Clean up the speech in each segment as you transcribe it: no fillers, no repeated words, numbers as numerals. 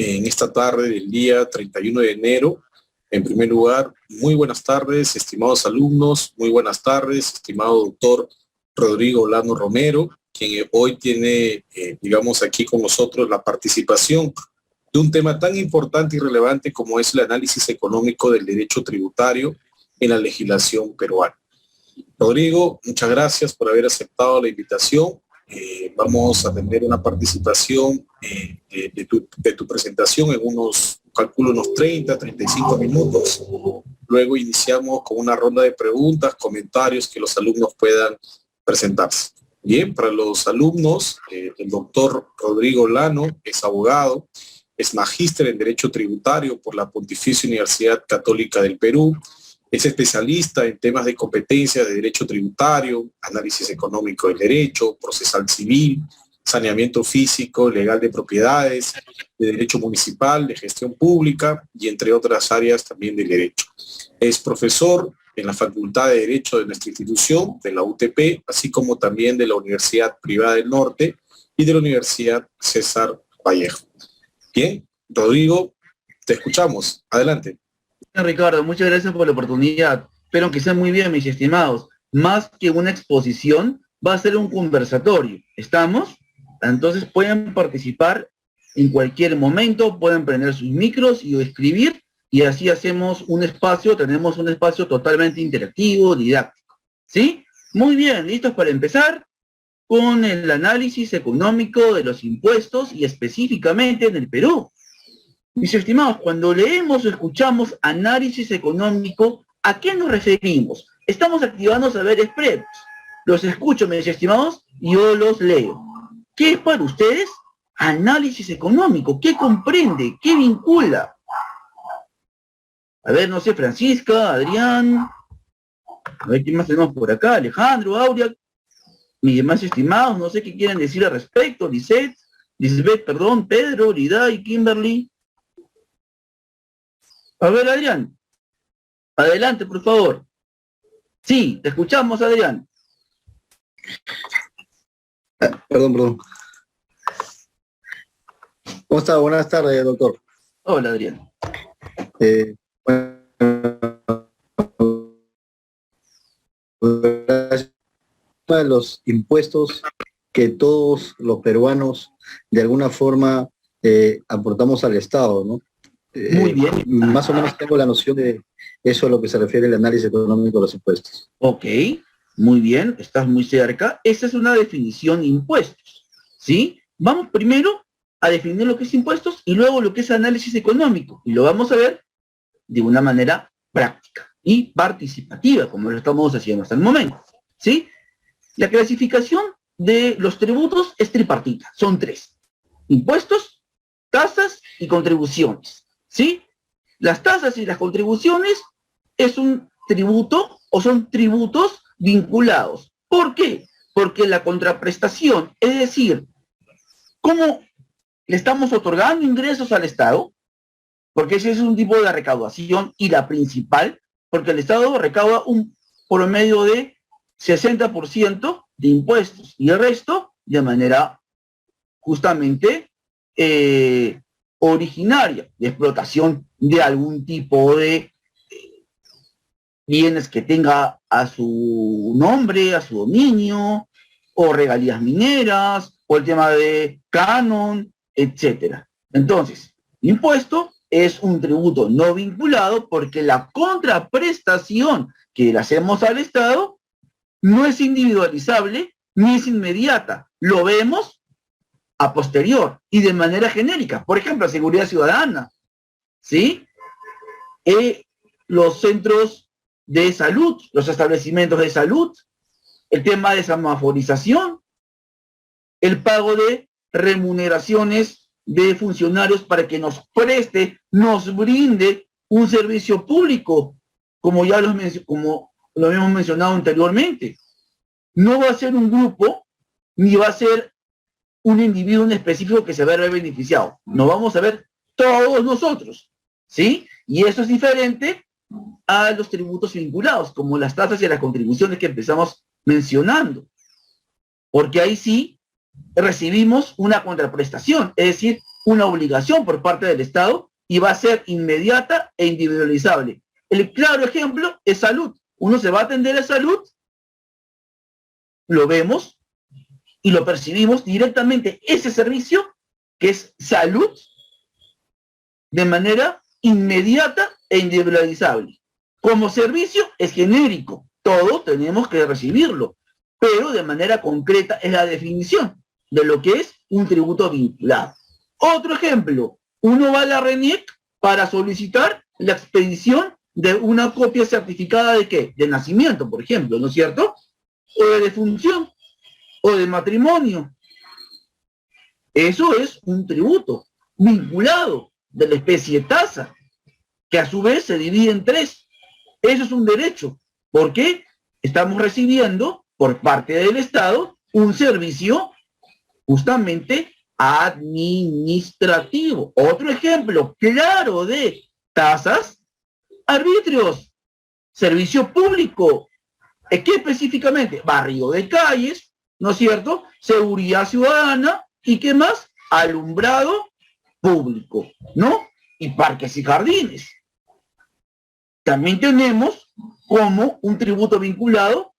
en esta tarde del día 31 de enero. En primer lugar, muy buenas tardes, estimados alumnos, muy buenas tardes, estimado doctor Rodrigo Lano Romero, quien hoy tiene, digamos, aquí con nosotros la participación de un tema tan importante y relevante como es el análisis económico del derecho tributario en la legislación peruana. Rodrigo, muchas gracias por haber aceptado la invitación. Vamos a tener una participación de tu presentación en calculo unos 35 minutos. Luego iniciamos con una ronda de preguntas, comentarios que los alumnos puedan presentarse. Bien, para los alumnos, el doctor Rodrigo Lano es abogado, es magíster en Derecho Tributario por la Pontificia Universidad Católica del Perú, es especialista en temas de competencia de derecho tributario, análisis económico del derecho, procesal civil, saneamiento físico, legal de propiedades, de derecho municipal, de gestión pública y entre otras áreas también del derecho. Es profesor en la Facultad de Derecho de nuestra institución, de la UTP, así como también de la Universidad Privada del Norte y de la Universidad César Vallejo. Bien, Rodrigo, te escuchamos. Adelante. Ricardo, muchas gracias por la oportunidad. Espero que estén muy bien, mis estimados. Más que una exposición, va a ser un conversatorio. ¿Estamos? Entonces pueden participar en cualquier momento, pueden prender sus micros y escribir, y así hacemos un espacio, tenemos un espacio totalmente interactivo, didáctico. ¿Sí? Muy bien, ¿listos para empezar? Con el análisis económico de los impuestos y específicamente en el Perú. Mis estimados, cuando leemos o escuchamos análisis económico, ¿a qué nos referimos? Estamos activando saberes previos. Los escucho, mis estimados, y yo los leo. ¿Qué es para ustedes análisis económico? ¿Qué comprende? ¿Qué vincula? A ver, no sé, Francisca, Adrián, a ver quién más tenemos por acá, Alejandro, Aurea, mis demás estimados, no sé qué quieren decir al respecto, Lisbeth, Pedro, Lida y Kimberly. A ver, Adrián, adelante, por favor. Sí, te escuchamos, Adrián. Perdón. ¿Cómo está? Buenas tardes, doctor. Hola, Adrián. Los impuestos que todos los peruanos de alguna forma aportamos al Estado, ¿no? Muy bien. Más o menos tengo la noción de eso a lo que se refiere el análisis económico de los impuestos. Ok, muy bien, estás muy cerca. Esa es una definición de impuestos, ¿sí? Vamos primero a definir lo que es impuestos y luego lo que es análisis económico. Y lo vamos a ver de una manera práctica y participativa, como lo estamos haciendo hasta el momento, ¿sí? La clasificación de los tributos es tripartita, son tres: impuestos, tasas y contribuciones, ¿sí? Las tasas y las contribuciones es un tributo o son tributos vinculados. ¿Por qué? Porque la contraprestación, es decir, ¿cómo le estamos otorgando ingresos al Estado? Porque ese es un tipo de recaudación y la principal, porque el Estado recauda un promedio de 60% de impuestos y el resto de manera justamente originaria, de explotación de algún tipo de bienes que tenga a su nombre, a su dominio, o regalías mineras, o el tema de canon, etcétera. Entonces, impuesto es un tributo no vinculado porque la contraprestación que le hacemos al Estado no es individualizable ni es inmediata. Lo vemos a posterior y de manera genérica. Por ejemplo, seguridad ciudadana, ¿sí? Los centros de salud, los establecimientos de salud, el tema de semaforización, el pago de remuneraciones de funcionarios para que nos preste, nos brinde un servicio público, como ya como lo habíamos mencionado anteriormente. No va a ser un grupo, ni va a ser un individuo en específico que se va a ver beneficiado. Nos vamos a ver todos nosotros, ¿sí? Y eso es diferente a los tributos vinculados, como las tasas y las contribuciones que empezamos mencionando. Porque ahí sí recibimos una contraprestación, es decir, una obligación por parte del Estado y va a ser inmediata e individualizable. El claro ejemplo es salud. Uno se va a atender a salud, lo vemos y lo percibimos directamente, ese servicio que es salud, de manera inmediata e individualizable. Como servicio es genérico, todos tenemos que recibirlo, pero de manera concreta es la definición de lo que es un tributo vinculado. Otro ejemplo, uno va a la RENIEC para solicitar la expedición de una copia certificada de ¿qué? De nacimiento, por ejemplo, ¿no es cierto? O de defunción, o de matrimonio. Eso es un tributo vinculado de la especie tasa, que a su vez se divide en tres. Eso es un derecho, porque estamos recibiendo por parte del Estado un servicio justamente administrativo. Otro ejemplo claro de tasas, arbitrios, servicio público. ¿Qué específicamente? Barrio de calles, ¿no es cierto? Seguridad ciudadana y ¿qué más? Alumbrado público, ¿no? Y parques y jardines. También tenemos como un tributo vinculado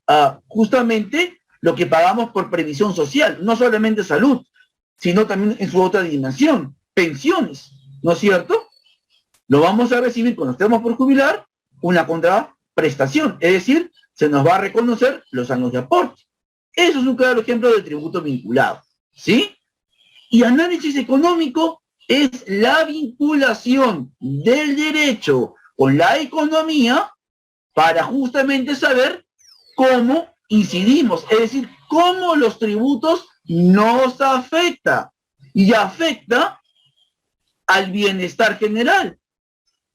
a justamente lo que pagamos por previsión social, no solamente salud, sino también en su otra dimensión, pensiones, ¿no es cierto? Lo vamos a recibir cuando estemos por jubilar, una contraprestación, es decir, se nos va a reconocer los años de aporte. Eso es un claro ejemplo del tributo vinculado, ¿sí? Y análisis económico es la vinculación del derecho con la economía para justamente saber cómo incidimos, es decir, cómo los tributos nos afectan y afecta al bienestar general,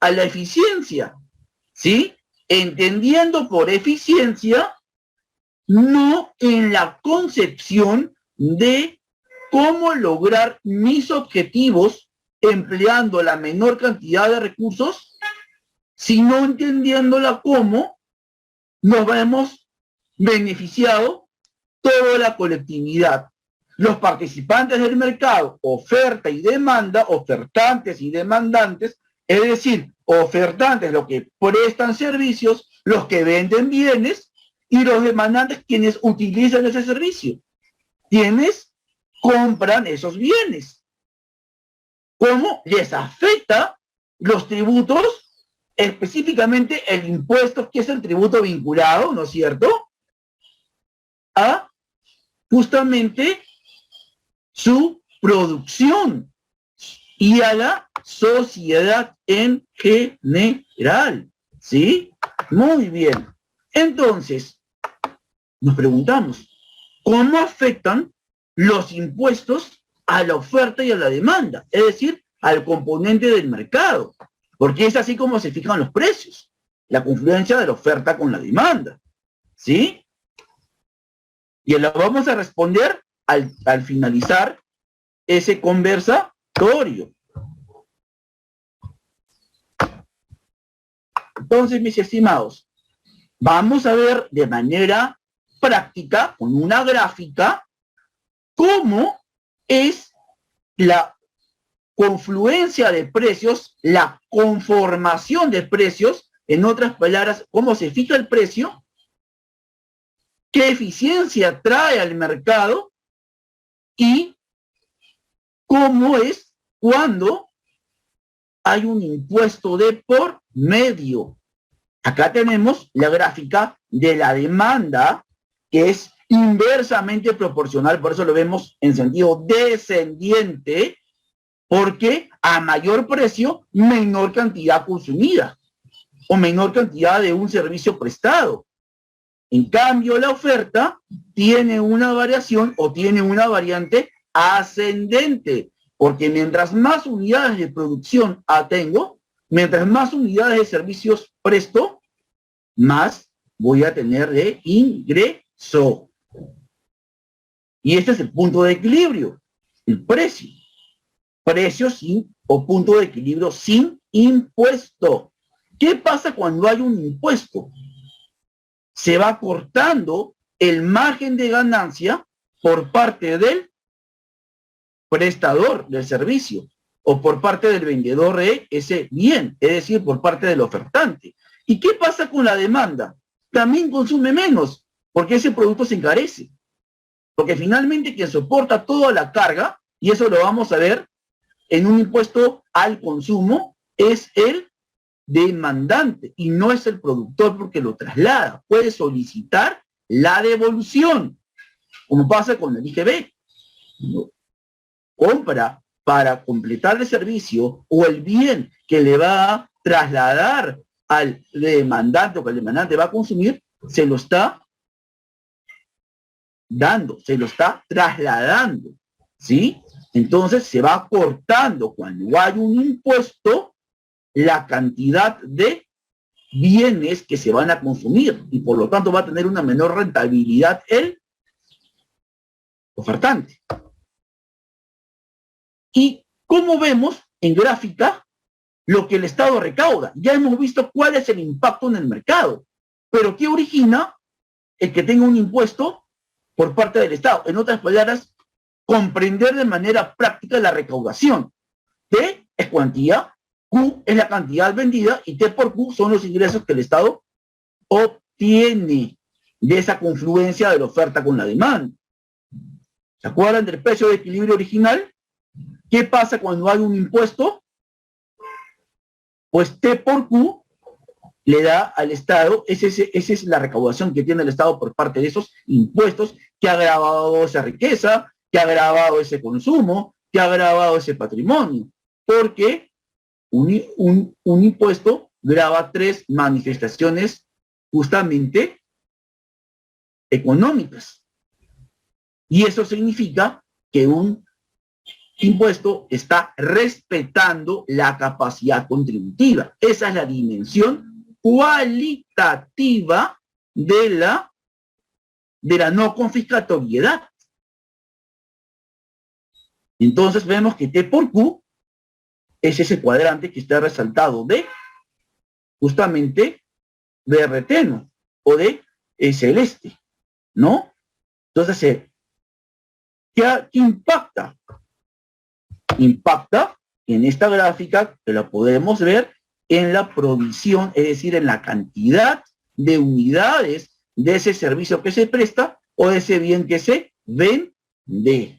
a la eficiencia, ¿sí? Entendiendo por eficiencia no en la concepción de cómo lograr mis objetivos empleando la menor cantidad de recursos, sino entendiéndola como nos hemos beneficiado toda la colectividad. Los participantes del mercado, oferta y demanda, ofertantes y demandantes, es decir, ofertantes los que prestan servicios, los que venden bienes, y los demandantes quienes utilizan ese servicio, quienes compran esos bienes. ¿Cómo les afecta los tributos? Específicamente el impuesto, que es el tributo vinculado, ¿no es cierto?, a justamente su producción y a la sociedad en general, ¿sí? Muy bien. Entonces, nos preguntamos, ¿cómo afectan los impuestos a la oferta y a la demanda? Es decir, al componente del mercado. Porque es así como se fijan los precios, la confluencia de la oferta con la demanda, ¿sí? Y lo vamos a responder al finalizar ese conversatorio. Entonces, mis estimados, vamos a ver de manera práctica, con una gráfica, cómo es la confluencia de precios, la conformación de precios, en otras palabras, cómo se fija el precio, qué eficiencia trae al mercado y cómo es cuando hay un impuesto de por medio. Acá tenemos la gráfica de la demanda, que es inversamente proporcional, por eso lo vemos en sentido descendiente, porque a mayor precio, menor cantidad consumida o menor cantidad de un servicio prestado. En cambio, la oferta tiene una variación o tiene una variante ascendente, porque mientras más unidades de producción tengo, mientras más unidades de servicios presto, más voy a tener de ingreso. Y este es el punto de equilibrio, el precio. Precio sin o punto de equilibrio sin impuesto. ¿Qué pasa cuando hay un impuesto? Se va cortando el margen de ganancia por parte del prestador del servicio o por parte del vendedor de ese bien, es decir, por parte del ofertante. ¿Y qué pasa con la demanda? También consume menos, porque ese producto se encarece. Porque finalmente quien soporta toda la carga, y eso lo vamos a ver en un impuesto al consumo, es el demandante y no es el productor porque lo traslada. Puede solicitar la devolución, como pasa con el IGB. Compra para completar el servicio o el bien que le va a trasladar al demandante o que el demandante va a consumir, se lo está dando, se lo está trasladando, ¿sí? Entonces se va cortando cuando hay un impuesto la cantidad de bienes que se van a consumir y por lo tanto va a tener una menor rentabilidad el ofertante. Y como vemos en gráfica, lo que el Estado recauda. Ya hemos visto cuál es el impacto en el mercado, pero ¿qué origina el que tenga un impuesto por parte del Estado? En otras palabras, comprender de manera práctica la recaudación. T es cuantía, Q es la cantidad vendida y T por Q son los ingresos que el Estado obtiene de esa confluencia de la oferta con la demanda. ¿Se acuerdan del precio de equilibrio original? ¿Qué pasa cuando hay un impuesto? Pues T por Q le da al Estado, esa es la recaudación que tiene el Estado por parte de esos impuestos que ha agravado esa riqueza, que ha agravado ese consumo, que ha agravado ese patrimonio. Porque un impuesto grava tres manifestaciones justamente económicas. Y eso significa que un impuesto está respetando la capacidad contributiva. Esa es la dimensión cualitativa de la no confiscatoriedad. Entonces vemos que T por Q es ese cuadrante que está resaltado de justamente de reteno o de celeste, ¿no? Entonces, ¿qué impacta? Impacta en esta gráfica que la podemos ver en la provisión, es decir, en la cantidad de unidades de ese servicio que se presta o de ese bien que se vende.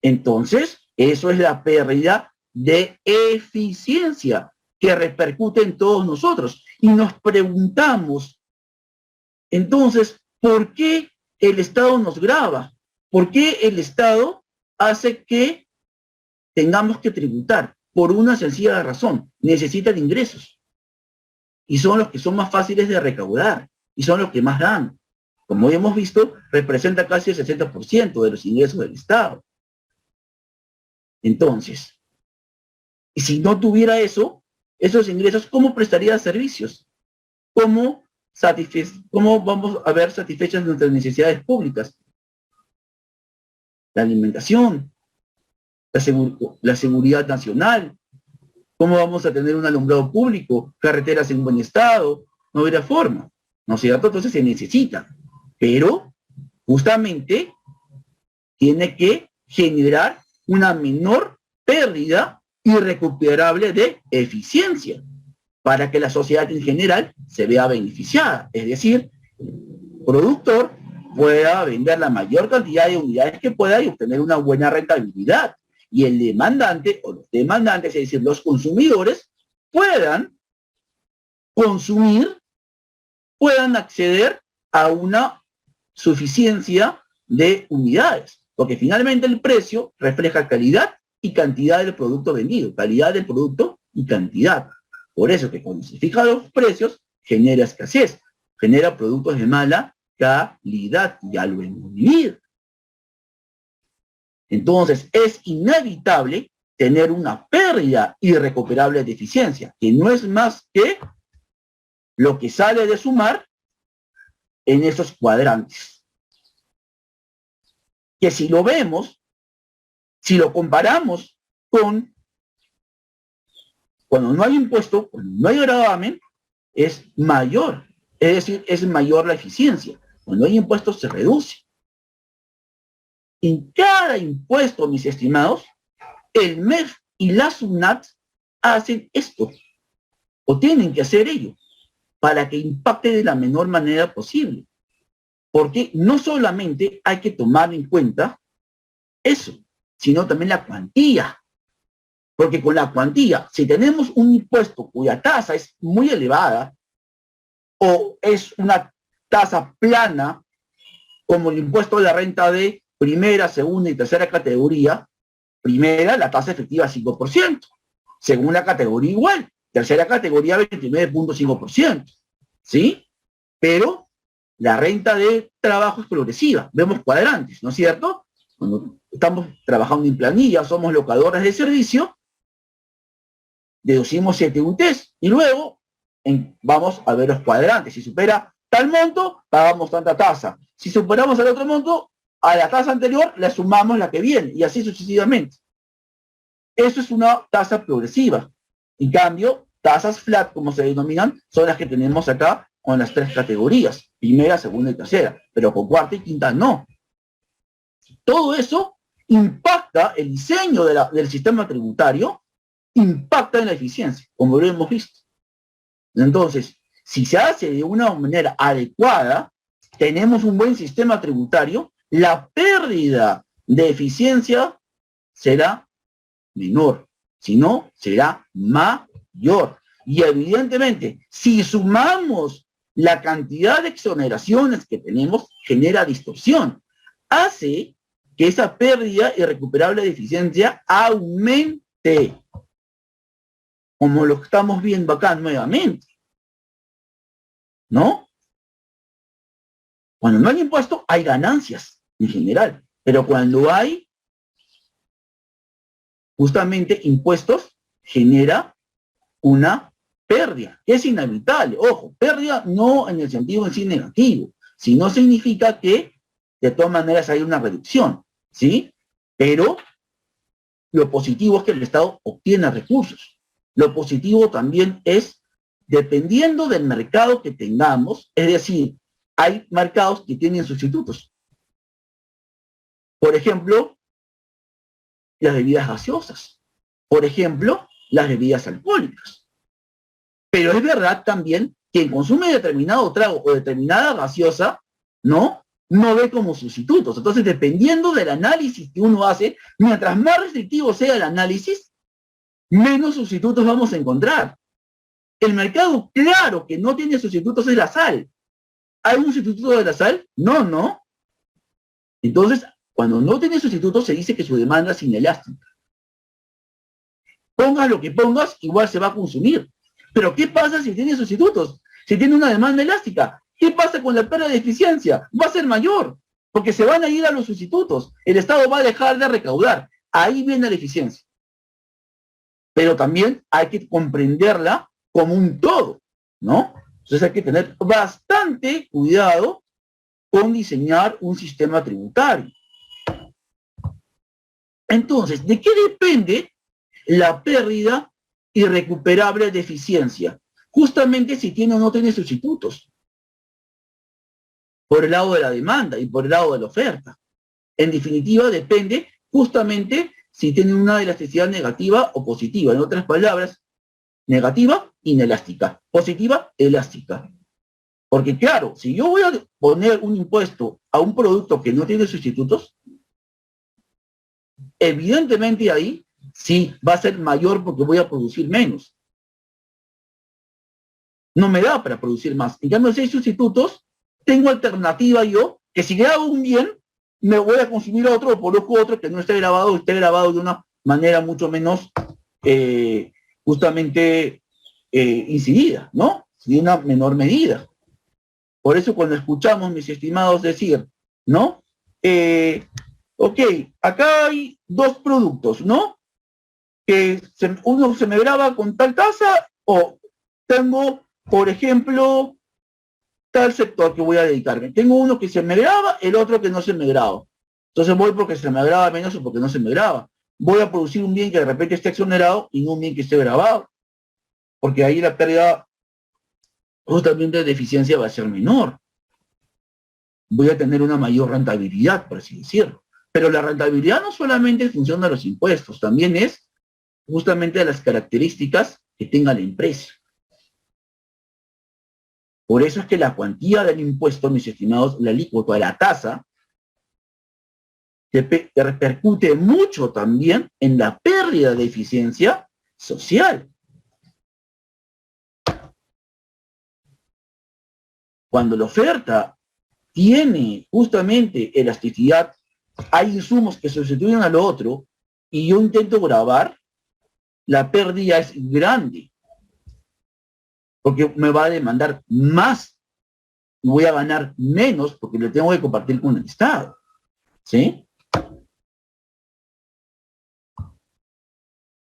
Entonces, eso es la pérdida de eficiencia que repercute en todos nosotros. Y nos preguntamos, entonces, ¿por qué el Estado nos grava? ¿Por qué el Estado hace que tengamos que tributar? Por una sencilla razón, necesitan ingresos. Y son los que son más fáciles de recaudar. Y son los que más dan. Como hemos visto, representa casi el 60% de los ingresos del Estado. Entonces, y si no tuviera esos ingresos, ¿cómo prestaría servicios? ¿Cómo vamos a ver satisfechas nuestras necesidades públicas? La alimentación, la seguridad nacional, ¿cómo vamos a tener un alumbrado público, carreteras en buen estado? No hubiera forma, ¿no es cierto? Entonces se necesita, pero justamente tiene que generar una menor pérdida irrecuperable de eficiencia para que la sociedad en general se vea beneficiada, es decir, el productor pueda vender la mayor cantidad de unidades que pueda y obtener una buena rentabilidad. Y el demandante o los demandantes, es decir, los consumidores, puedan consumir, puedan acceder a una suficiencia de unidades. Porque finalmente el precio refleja calidad y cantidad del producto vendido. Calidad del producto y cantidad. Por eso que cuando se fijan los precios, genera escasez. Genera productos de mala calidad. Ya lo hemos vivido. Entonces, es inevitable tener una pérdida irrecuperable de eficiencia, que no es más que lo que sale de sumar en esos cuadrantes. Que si lo vemos, si lo comparamos con cuando no hay impuesto, cuando no hay gravamen, es mayor. Es decir, es mayor la eficiencia. Cuando hay impuestos se reduce. En cada impuesto, mis estimados, el MEF y la SUNAT hacen esto, o tienen que hacer ello, para que impacte de la menor manera posible. Porque no solamente hay que tomar en cuenta eso, sino también la cuantía. Porque con la cuantía, si tenemos un impuesto cuya tasa es muy elevada, o es una tasa plana, como el impuesto de la renta de primera, segunda y tercera categoría, primera, la tasa efectiva es 5%, segunda categoría igual, tercera categoría 29.5%, ¿sí? Pero la renta de trabajo es progresiva, vemos cuadrantes, ¿no es cierto? Cuando estamos trabajando en planilla, somos locadores de servicio, deducimos 7 UTs y luego vamos a ver los cuadrantes. Si supera tal monto, pagamos tanta tasa. Si superamos el otro monto, a la tasa anterior le sumamos la que viene y así sucesivamente. Eso es una tasa progresiva. En cambio, tasas flat, como se denominan, son las que tenemos acá con las 3 categorías, primera, segunda y tercera, pero con cuarta y quinta no. Todo eso impacta el diseño del sistema tributario, impacta en la eficiencia, como lo hemos visto. Entonces, si se hace de una manera adecuada, tenemos un buen sistema tributario, la pérdida de eficiencia será menor, si no, será mayor. Y evidentemente, si sumamos la cantidad de exoneraciones que tenemos, genera distorsión. Hace que esa pérdida irrecuperable de eficiencia aumente, como lo estamos viendo acá nuevamente, ¿no? Cuando no hay impuesto, hay ganancias en general, pero cuando hay justamente impuestos, genera una pérdida, que es inevitable. Ojo, pérdida no en el sentido en sí negativo, sino significa que de todas maneras hay una reducción, ¿sí? Pero lo positivo es que el Estado obtiene recursos. Lo positivo también es, dependiendo del mercado que tengamos, es decir, hay mercados que tienen sustitutos. Por ejemplo, las bebidas gaseosas. Por ejemplo, las bebidas alcohólicas. Pero es verdad también que quien consume determinado trago o determinada gaseosa, no ve como sustitutos. Entonces, dependiendo del análisis que uno hace, mientras más restrictivo sea el análisis, menos sustitutos vamos a encontrar. El mercado, claro, que no tiene sustitutos es la sal. ¿Hay un sustituto de la sal? No. Entonces, cuando no tiene sustitutos, se dice que su demanda es inelástica. Pongas lo que pongas, igual se va a consumir. Pero ¿qué pasa si tiene sustitutos? Si tiene una demanda elástica, ¿qué pasa con la pérdida de eficiencia? Va a ser mayor, porque se van a ir a los sustitutos. El Estado va a dejar de recaudar. Ahí viene la eficiencia. Pero también hay que comprenderla como un todo, ¿no? Entonces hay que tener bastante cuidado con diseñar un sistema tributario. Entonces, ¿de qué depende la pérdida irrecuperable de eficiencia? Justamente si tiene o no tiene sustitutos. Por el lado de la demanda y por el lado de la oferta. En definitiva, depende justamente si tiene una elasticidad negativa o positiva. En otras palabras, negativa, inelástica. Positiva, elástica. Porque claro, si yo voy a poner un impuesto a un producto que no tiene sustitutos, evidentemente ahí sí va a ser mayor porque voy a producir menos. No me da para producir más. En cambio, si hay sustitutos, tengo alternativa yo, que si grabo un bien, me voy a consumir otro o produzco otro que no esté grabado de una manera mucho menos justamente incidida, ¿no? De una menor medida. Por eso cuando escuchamos, mis estimados, decir, ¿no? Ok, acá hay 2 productos, ¿no? Que uno se me graba con tal tasa o tengo, por ejemplo, tal sector que voy a dedicarme. Tengo uno que se me graba, el otro que no se me graba. Entonces voy porque se me graba menos o porque no se me graba. Voy a producir un bien que de repente esté exonerado y no un bien que esté grabado. Porque ahí la pérdida justamente de eficiencia va a ser menor. Voy a tener una mayor rentabilidad, por así decirlo. Pero la rentabilidad no solamente es función de los impuestos, también es justamente de las características que tenga la empresa. Por eso es que la cuantía del impuesto, mis estimados, la alícuota de la tasa, que repercute mucho también en la pérdida de eficiencia social. Cuando la oferta tiene justamente elasticidad, hay insumos que sustituyen a lo otro, y yo intento grabar, la pérdida es grande, porque me va a demandar más y voy a ganar menos porque le tengo que compartir con el Estado. ¿Sí?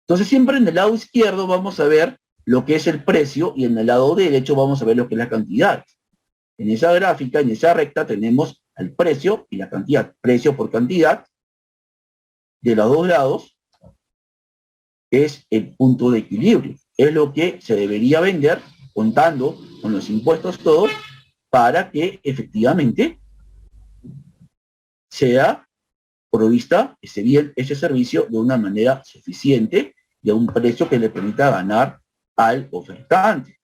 Entonces siempre en el lado izquierdo vamos a ver lo que es el precio y en el lado derecho vamos a ver lo que es la cantidad. En esa gráfica, en esa recta, tenemos el precio y la cantidad. Precio por cantidad de los dos lados es el punto de equilibrio. Es lo que se debería vender contando con los impuestos todos para que efectivamente sea provista ese bien, ese servicio de una manera suficiente y a un precio que le permita ganar al ofertante.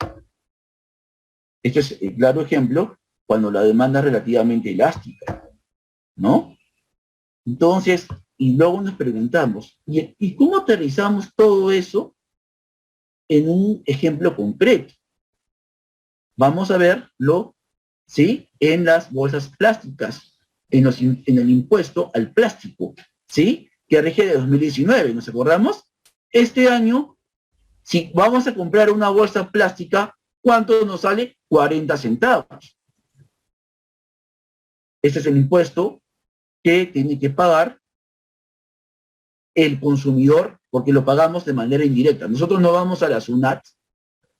Este es el claro ejemplo cuando la demanda es relativamente elástica, ¿no? Entonces, y luego nos preguntamos, ¿y cómo aterrizamos todo eso en un ejemplo concreto? Vamos a verlo, ¿sí? En las bolsas plásticas, en el impuesto al plástico, ¿sí? Que rige de 2019, ¿nos acordamos? Este año, si vamos a comprar una bolsa plástica, ¿cuánto nos sale? 40 centavos. Este es el impuesto que tiene que pagar el consumidor, porque lo pagamos de manera indirecta. Nosotros no vamos a la SUNAT,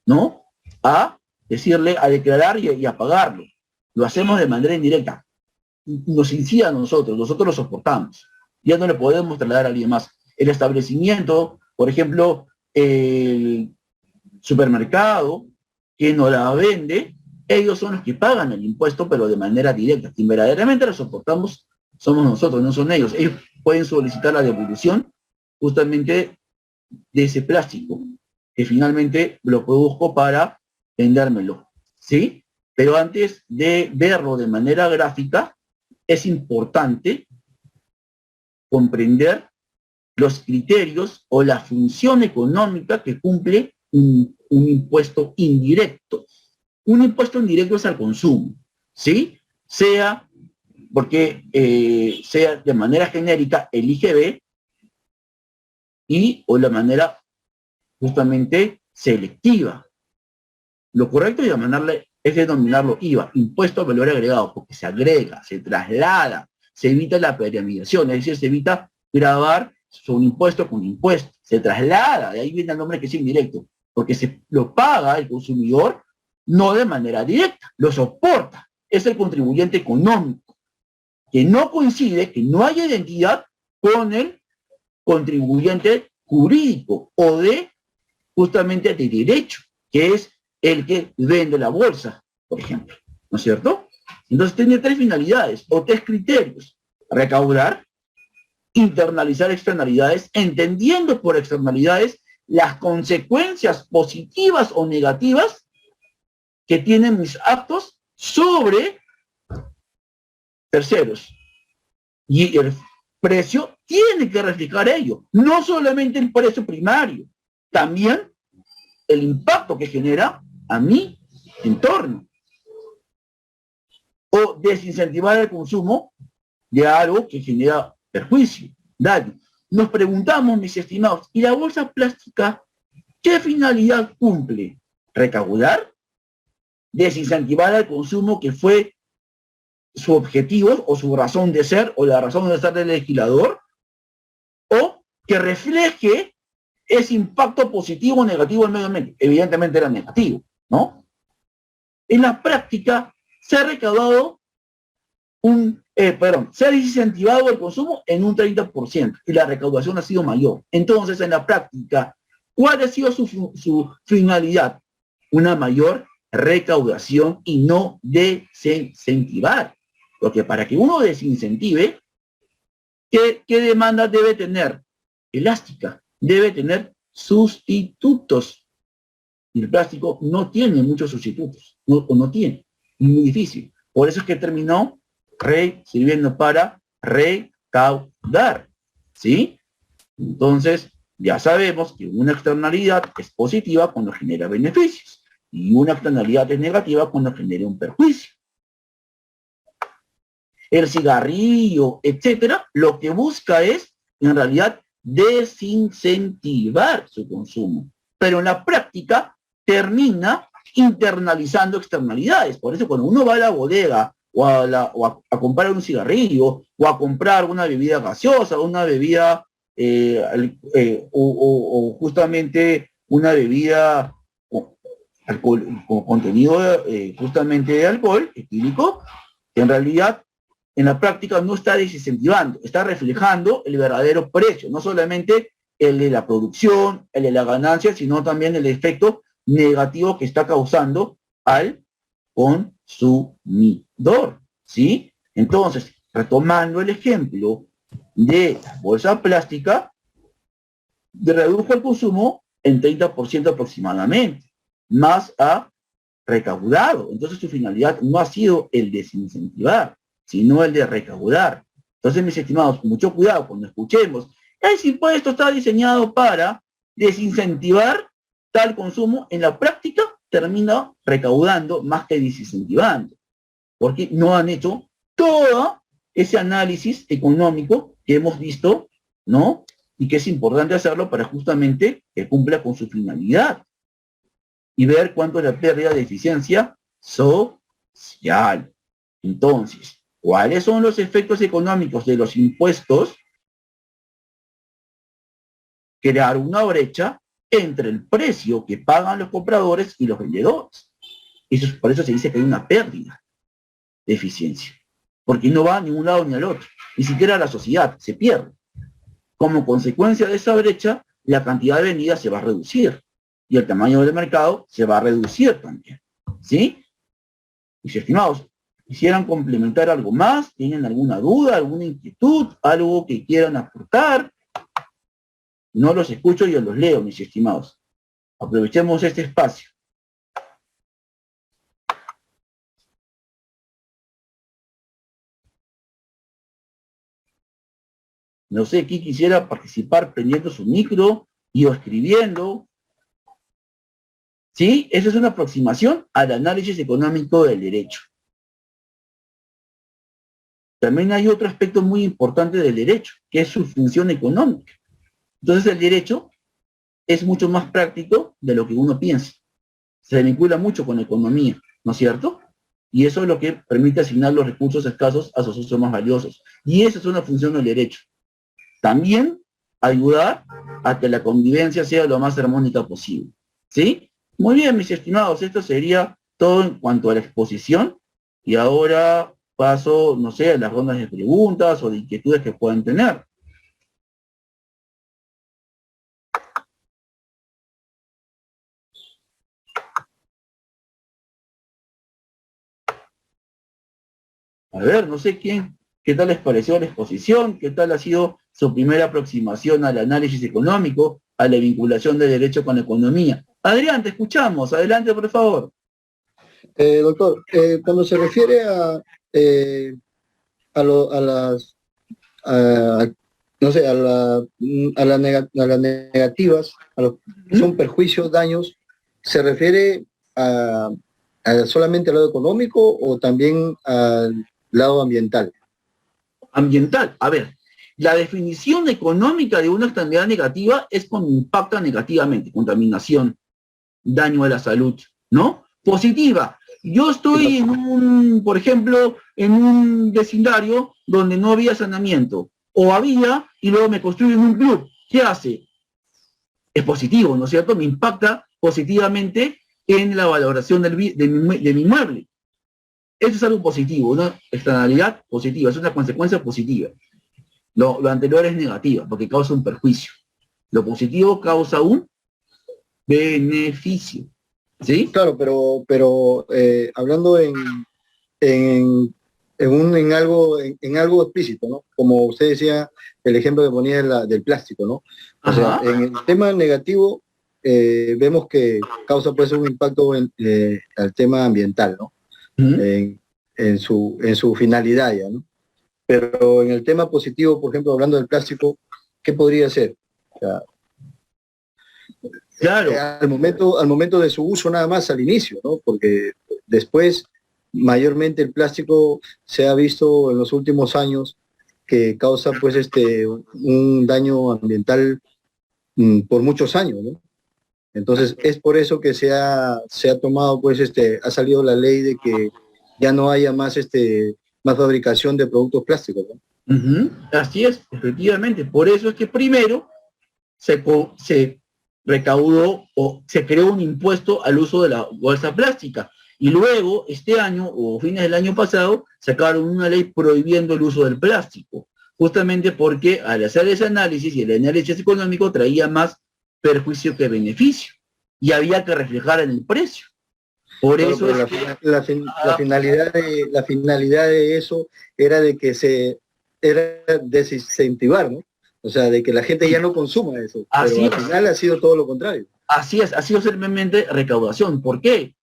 ¿no? A decirle, a declarar y a pagarlo. Lo hacemos de manera indirecta. Nos incide a nosotros lo soportamos. Ya no le podemos trasladar a alguien más. El establecimiento, por ejemplo, el supermercado, que nos la vende, ellos son los que pagan el impuesto, pero de manera directa. Quien verdaderamente lo soportamos somos nosotros, no son ellos. Ellos pueden solicitar la devolución justamente de ese plástico, que finalmente lo produzco para vendérmelo, ¿sí? Pero antes de verlo de manera gráfica, es importante comprender los criterios o la función económica que cumple un impuesto indirecto. Un impuesto indirecto es al consumo, ¿sí? Sea porque sea de manera genérica el IGB o la manera justamente selectiva. Lo correcto es denominarlo IVA, impuesto al valor agregado, porque se agrega, se traslada, se evita la piramidalización, es decir, se evita gravar sobre un impuesto con impuesto, se traslada, de ahí viene el nombre que es indirecto, porque se lo paga el consumidor no de manera directa, lo soporta, es el contribuyente económico, que no coincide, que no hay identidad con el contribuyente jurídico o justamente de derecho, que es el que vende la bolsa, por ejemplo, ¿no es cierto? Entonces tiene tres finalidades o tres criterios: recaudar, internalizar externalidades, entendiendo por externalidades las consecuencias positivas o negativas que tienen mis actos sobre terceros. Y el precio tiene que reflejar ello, no solamente el precio primario, también el impacto que genera a mi entorno. O desincentivar el consumo de algo que genera perjuicio, daño. Nos preguntamos, mis estimados, ¿y la bolsa plástica qué finalidad cumple? ¿Recaudar? ¿Desincentivar el consumo, que fue su objetivo o su razón de ser o la razón de ser del legislador? ¿O que refleje ese impacto positivo o negativo al medio ambiente? Evidentemente era negativo, ¿no? En la práctica se ha recaudado se ha desincentivado el consumo en un 30% y la recaudación ha sido mayor. Entonces, en la práctica, ¿cuál ha sido su finalidad? Una mayor recaudación y no desincentivar. Porque para que uno desincentive, ¿Qué demanda debe tener? Elástica. Debe tener sustitutos. El plástico no tiene muchos sustitutos, no tiene, es muy difícil. Por eso es que terminó sirviendo para recaudar, ¿sí? Entonces, ya sabemos que una externalidad es positiva cuando genera beneficios y una externalidad es negativa cuando genera un perjuicio. El cigarrillo, etcétera, lo que busca es, en realidad, desincentivar su consumo. Pero en la práctica termina internalizando externalidades. Por eso cuando uno va a la bodega o a comprar un cigarrillo o a comprar una bebida gaseosa, una bebida o justamente una bebida con contenido justamente de alcohol etílico, en realidad en la práctica no está desincentivando, está reflejando el verdadero precio, no solamente el de la producción, el de la ganancia, sino también el efecto negativo que está causando al consumidor, ¿sí? Entonces, retomando el ejemplo de la bolsa plástica, redujo el consumo en 30% aproximadamente, más ha recaudado. Entonces, su finalidad no ha sido el desincentivar, sino el de recaudar. Entonces, mis estimados, mucho cuidado cuando escuchemos, ese impuesto está diseñado para desincentivar tal consumo, en la práctica termina recaudando más que desincentivando, porque no han hecho todo ese análisis económico que hemos visto, ¿no? Y que es importante hacerlo para justamente que cumpla con su finalidad y ver cuánto es la pérdida de eficiencia social. Entonces, ¿cuáles son los efectos económicos de los impuestos? Crear una brecha entre el precio que pagan los compradores y los vendedores. Por eso se dice que hay una pérdida de eficiencia, porque no va a ningún lado ni al otro, ni siquiera la sociedad se pierde. Como consecuencia de esa brecha, la cantidad de vendidas se va a reducir y el tamaño del mercado se va a reducir también, ¿sí? Mis estimados, ¿quisieran complementar algo más? ¿Tienen alguna duda, alguna inquietud, algo que quieran aportar? No los escucho, yo los leo, mis estimados. Aprovechemos este espacio. No sé quién quisiera participar prendiendo su micro y o escribiendo. ¿Sí? Esa es una aproximación al análisis económico del derecho. También hay otro aspecto muy importante del derecho, que es su función económica. Entonces el derecho es mucho más práctico de lo que uno piensa. Se vincula mucho con la economía, ¿no es cierto? Y eso es lo que permite asignar los recursos escasos a sus usos más valiosos. Y esa es una función del derecho. También ayudar a que la convivencia sea lo más armónica posible. ¿Sí? Muy bien, mis estimados, esto sería todo en cuanto a la exposición. Y ahora paso, no sé, a las rondas de preguntas o de inquietudes que puedan tener. A ver, no sé qué tal les pareció la exposición, qué tal ha sido su primera aproximación al análisis económico, a la vinculación del derecho con la economía. Adrián, te escuchamos. Adelante, por favor. Doctor, cuando se refiere no sé, a las negativas, a lo que son perjuicios, daños, ¿se refiere solamente al lado económico o también al lado ambiental? Ambiental. A ver, la definición económica de una externalidad negativa es cuando impacta negativamente, contaminación, daño a la salud, ¿no? Positiva. Yo estoy por ejemplo, en un vecindario donde no había saneamiento, o había, y luego me construyen un club. ¿Qué hace? Es positivo, ¿no es cierto? Me impacta positivamente en la valoración de mi inmueble. Eso es algo positivo, una externalidad positiva, es una consecuencia positiva. Lo anterior es negativa, porque causa un perjuicio. Lo positivo causa un beneficio. ¿Sí? Claro, pero hablando en en algo explícito, ¿no? Como usted decía, el ejemplo que ponía del plástico, ¿no? O sea, en el tema negativo, vemos que causa pues un impacto al tema ambiental, ¿no? En su finalidad ya, ¿no? Pero en el tema positivo, por ejemplo, hablando del plástico, ¿qué podría ser? O sea, claro. Al momento de su uso nada más al inicio, ¿no? Porque después, mayormente el plástico se ha visto en los últimos años que causa pues un daño ambiental por muchos años, ¿no? Entonces es por eso que se ha tomado pues ha salido la ley de que ya no haya más más fabricación de productos plásticos, ¿no? Así es, efectivamente. Por eso es que primero se recaudó o se creó un impuesto al uso de la bolsa plástica. Y luego, este año, o fines del año pasado, sacaron una ley prohibiendo el uso del plástico. Justamente porque al hacer ese análisis, y el análisis económico traía más perjuicio que beneficio. Y había que reflejar en el precio. Por claro, eso es la finalidad de eso era de que era desincentivar, ¿no? O sea, de que la gente ya no consuma eso. Así pero al final ha sido todo lo contrario. Así es, ha sido simplemente recaudación. ¿Por qué?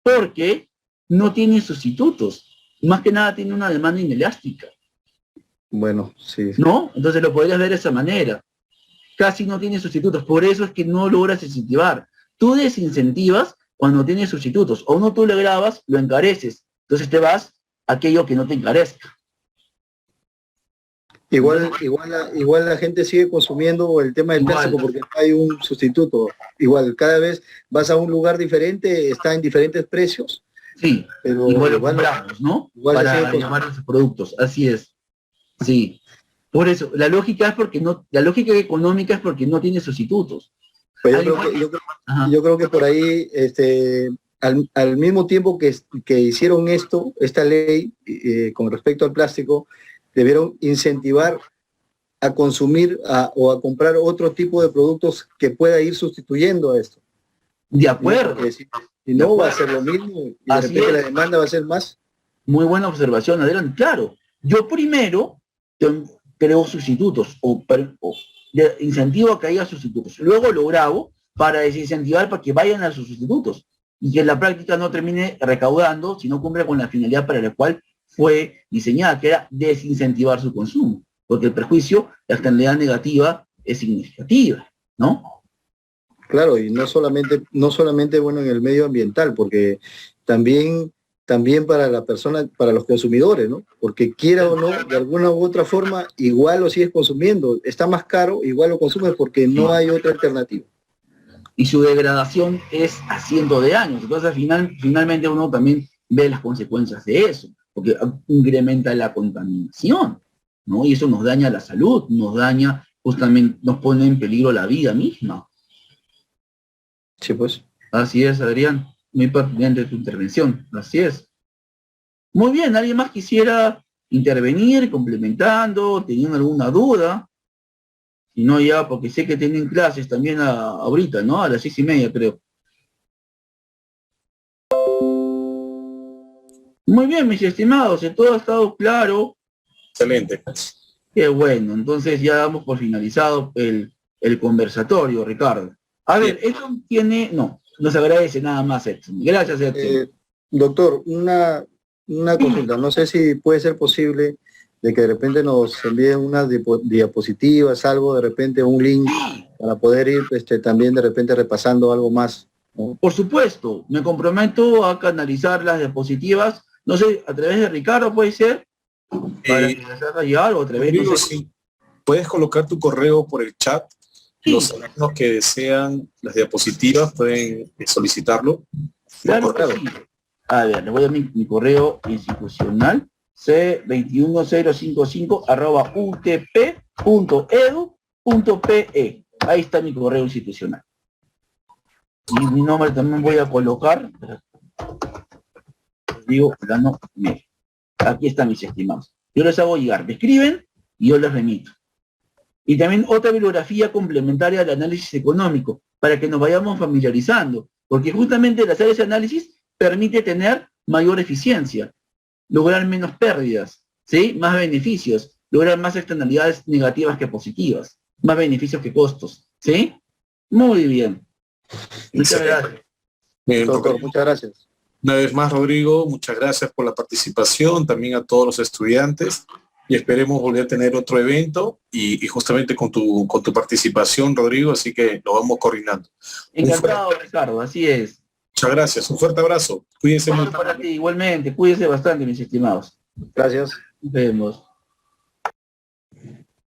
Porque no tiene sustitutos. Más que nada tiene una demanda inelástica. Bueno, sí. ¿No? Entonces lo podrías ver de esa manera. Casi no tiene sustitutos. Por eso es que no logras incentivar. Tú desincentivas cuando tienes sustitutos. O no tú le grabas, lo encareces. Entonces te vas a aquello que no te encarezca. Igual la gente sigue consumiendo el tema del plástico porque no hay un sustituto. Igual, cada vez vas a un lugar diferente, está en diferentes precios. Sí, pero igual lo compramos, ¿no? Para llamar a sus productos. Así es. Sí. Por eso, la lógica económica es porque no tiene sustitutos. Pues yo creo que por ahí, al mismo tiempo que hicieron esta ley con respecto al plástico, debieron incentivar a consumir o a comprar otro tipo de productos que pueda ir sustituyendo a esto. De acuerdo. Si no, va a ser lo mismo y de repente la demanda va a ser más. Muy buena observación, Adrián. Claro, yo primero creo sustitutos o incentivo a que haya sustitutos. Luego lo grabo para desincentivar para que vayan a sus sustitutos y que en la práctica no termine recaudando si no cumple con la finalidad para la cual fue diseñada, que era desincentivar su consumo, porque el perjuicio, la externalidad negativa es significativa, ¿no? Claro, y no solamente bueno en el medio ambiental, porque también para la persona, para los consumidores, ¿no? Porque quiera o no, de alguna u otra forma, igual lo sigues consumiendo. Está más caro, igual lo consumes porque no hay otra alternativa. Y su degradación es a cientos de años. Entonces, finalmente uno también ve las consecuencias de eso, porque incrementa la contaminación, ¿no? Y eso nos daña la salud, justamente nos pone en peligro la vida misma. Sí, pues. Así es, Adrián. Muy pertinente tu intervención. Así es. Muy bien, ¿alguien más quisiera intervenir, complementando, teniendo alguna duda? Si no, ya, porque sé que tienen clases también ahorita, ¿no? A las 6:30, creo. Muy bien, mis estimados, todo ha estado claro. Excelente. Qué bueno, entonces ya damos por finalizado el conversatorio, Ricardo. A ver, esto tiene... No, nos agradece nada más, Edson. Gracias, Edson. Doctor, una consulta. No sé si puede ser posible de que de repente nos envíen unas diapositivas, algo, de repente un link para poder ir también de repente repasando algo más, ¿no? Por supuesto, me comprometo a canalizar las diapositivas, no sé, a través de Ricardo puede ser, para que les haga llegar o a través de... Sí. Puedes colocar tu correo por el chat. Sí. Los alumnos que desean las diapositivas pueden solicitarlo. Claro que sí. A ver, le voy a dar mi correo institucional, c21555@utp.edu.pe. Ahí está mi correo institucional. Y mi nombre también voy a colocar, digo, plano medio. Aquí están mis estimados. Yo les hago llegar, me escriben y yo les remito. Y también otra bibliografía complementaria al análisis económico, para que nos vayamos familiarizando, porque justamente el hacer ese análisis permite tener mayor eficiencia. lograr menos pérdidas, ¿sí? Más beneficios, lograr más externalidades negativas que positivas, más beneficios que costos, ¿sí? Muy bien. Muchas gracias. Bien, Doctor, muchas gracias. una vez más, Rodrigo, muchas gracias por la participación, también a todos los estudiantes, y esperemos volver a tener otro evento y justamente con tu participación, Rodrigo, así que lo vamos coordinando. Encantado, Ricardo, así es. Muchas gracias, un fuerte abrazo. Cuídense mucho. Para ti, igualmente, cuídense bastante, mis estimados. Gracias. Nos vemos.